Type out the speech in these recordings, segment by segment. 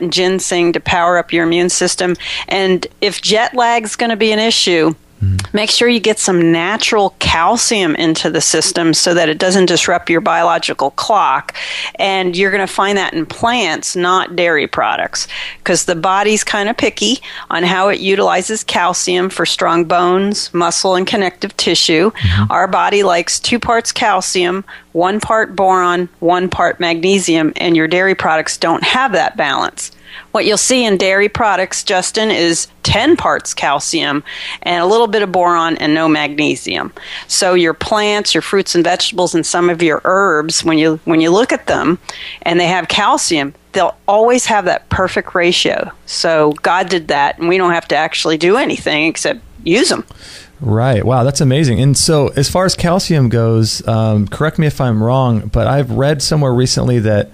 and ginseng to power up your immune system. And if jet lag's going to be an issue, make sure you get some natural calcium into the system so that it doesn't disrupt your biological clock. And you're going to find that in plants, not dairy products, because the body's kind of picky on how it utilizes calcium for strong bones, muscle, and connective tissue. Our body likes 2 parts calcium, 1 part boron, 1 part magnesium, and your dairy products don't have that balance. What you'll see in dairy products, Justin, is 10 parts calcium and a little bit of boron and no magnesium. So your plants, your fruits and vegetables, and some of your herbs, when you look at them and they have calcium, they'll always have that perfect ratio. So God did that, and we don't have to actually do anything except use them. Right. Wow, that's amazing. And so as far as calcium goes, correct me if I'm wrong, but I've read somewhere recently that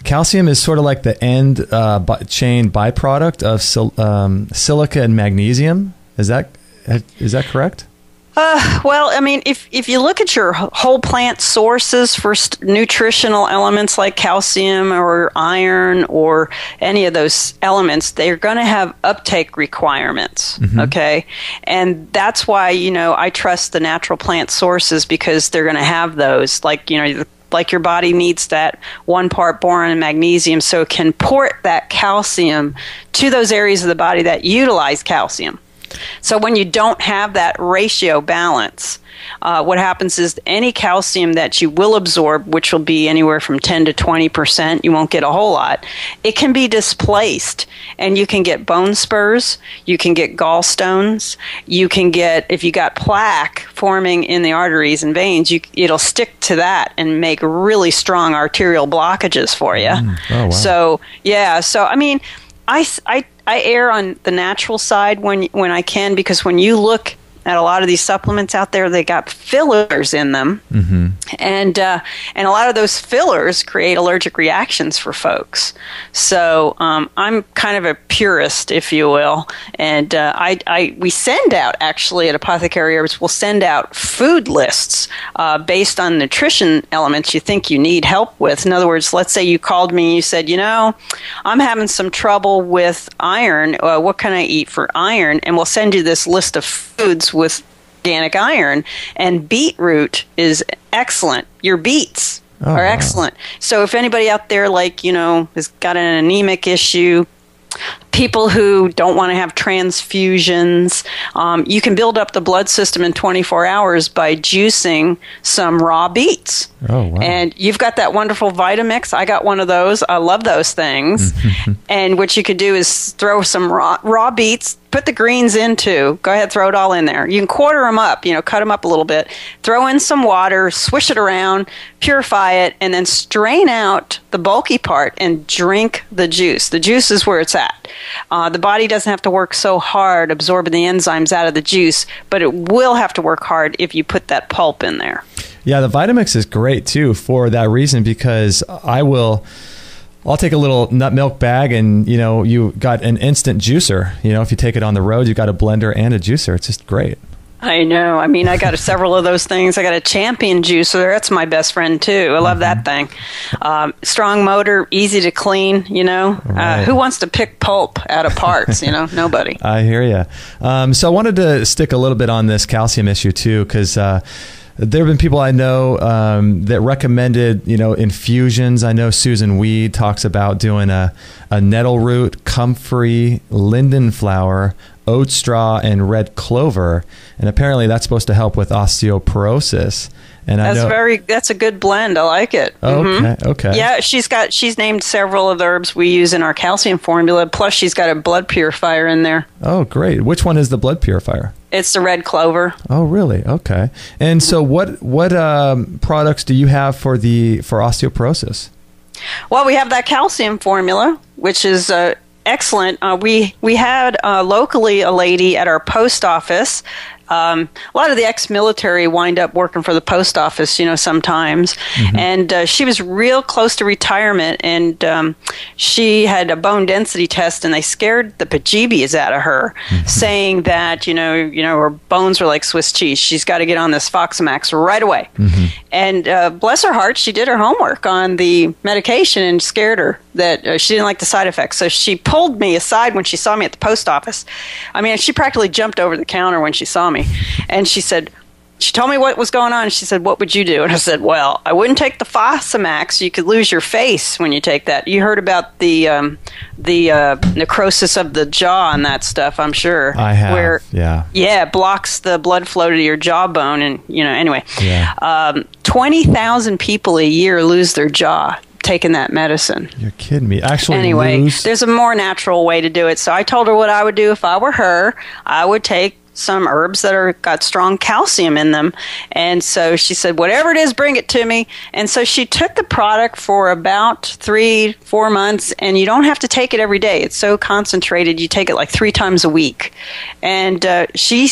calcium is sort of like the end chain byproduct of silica and magnesium. Is that correct? Well, I mean, if you look at your whole plant sources for nutritional elements like calcium or iron or any of those elements, they're going to have uptake requirements, okay? And that's why, I trust the natural plant sources, because they're going to have those, like your body needs that 1 part boron and magnesium, so it can port that calcium to those areas of the body that utilize calcium. So when you don't have that ratio balance, what happens is any calcium that you will absorb, which will be anywhere from 10 to 20%, you won't get a whole lot, it can be displaced. And you can get bone spurs, you can get gallstones, you can get, if you got plaque forming in the arteries and veins, it'll stick to that and make really strong arterial blockages for you. Oh, wow. So, yeah, I mean, I err on the natural side when I can, because when you look at a lot of these supplements out there, they got fillers in them, and a lot of those fillers create allergic reactions for folks. So I'm kind of a purist, if you will, and we send out, actually at Apothecary Herbs, we'll send out food lists based on nutrition elements you think you need help with. In other words, let's say you called me and you said, I'm having some trouble with iron. What can I eat for iron? And we'll send you this list of foods with organic iron, and beetroot is excellent. Your beets are excellent. So if anybody out there has got an anemic issue, people who don't want to have transfusions, you can build up the blood system in 24 hours by juicing some raw beets. Oh, wow. And you've got that wonderful Vitamix. I got one of those. I love those things. And what you could do is throw some raw beets, put the greens in too. Go ahead, throw it all in there. You can quarter them up, cut them up a little bit. Throw in some water, swish it around, purify it, and then strain out the bulky part and drink the juice. The juice is where it's at. The body doesn't have to work so hard absorbing the enzymes out of the juice, but it will have to work hard if you put that pulp in there. Yeah, the Vitamix is great too for that reason, because I'll take a little nut milk bag and, you got an instant juicer. If you take it on the road, you got a blender and a juicer. It's just great. I know. I mean, I got several of those things. I got a Champion juicer. That's my best friend, too. I love that thing. Strong motor, easy to clean, Right. Who wants to pick pulp out of parts, Nobody. I hear you. So I wanted to stick a little bit on this calcium issue, too, because there have been people I know that recommended, infusions. I know Susan Weed talks about doing a nettle root, comfrey, linden flower, oat straw, and red clover. And apparently that's supposed to help with osteoporosis. And that's a good blend. I like it. Okay. Yeah, she's named several of the herbs we use in our calcium formula. Plus, she's got a blood purifier in there. Oh, great. Which one is the blood purifier? It's the red clover. Oh, really? Okay. And so what products do you have for osteoporosis? Well, we have that calcium formula, which is excellent. We had locally a lady at our post office A lot of the ex-military wind up working for the post office, sometimes. And she was real close to retirement, and she had a bone density test, and they scared the bejeebies out of her, saying that, her bones were like Swiss cheese. She's got to get on this Foxamax right away. And bless her heart, she did her homework on the medication and scared her that she didn't like the side effects. So she pulled me aside when she saw me at the post office. I mean, she practically jumped over the counter when she saw me. And she told me what was going on. She said, "What would you do?" And I said, "Well, I wouldn't take the Fosamax. You could lose your face when you take that." You heard about the necrosis of the jaw and that stuff, I'm sure. I have, where, yeah. Yeah, it blocks the blood flow to your jawbone. And, anyway. Yeah. 20,000 people a year lose their jaw taking that medicine. You're kidding me. Actually, anyway, there's a more natural way to do it. So I told her what I would do if I were her. I would take some herbs that got strong calcium in them. And so she said, whatever it is, bring it to me. And so she took the product for about 3-4 months, and you don't have to take it every day. It's so concentrated. You take it like 3 times a week. And she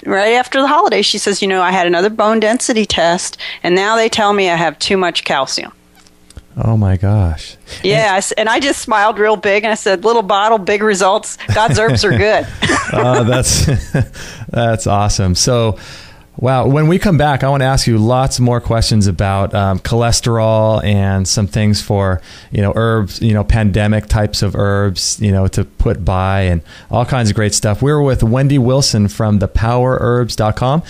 right after the holidays, she says, I had another bone density test, and now they tell me I have too much calcium. Oh my gosh. Yeah, and I just smiled real big and I said, little bottle, big results. God's herbs are good. That's awesome. So, wow, when we come back, I want to ask you lots more questions about cholesterol and some things for, herbs, pandemic types of herbs, to put by and all kinds of great stuff. We're with Wendy Wilson from thepowerherbs.com.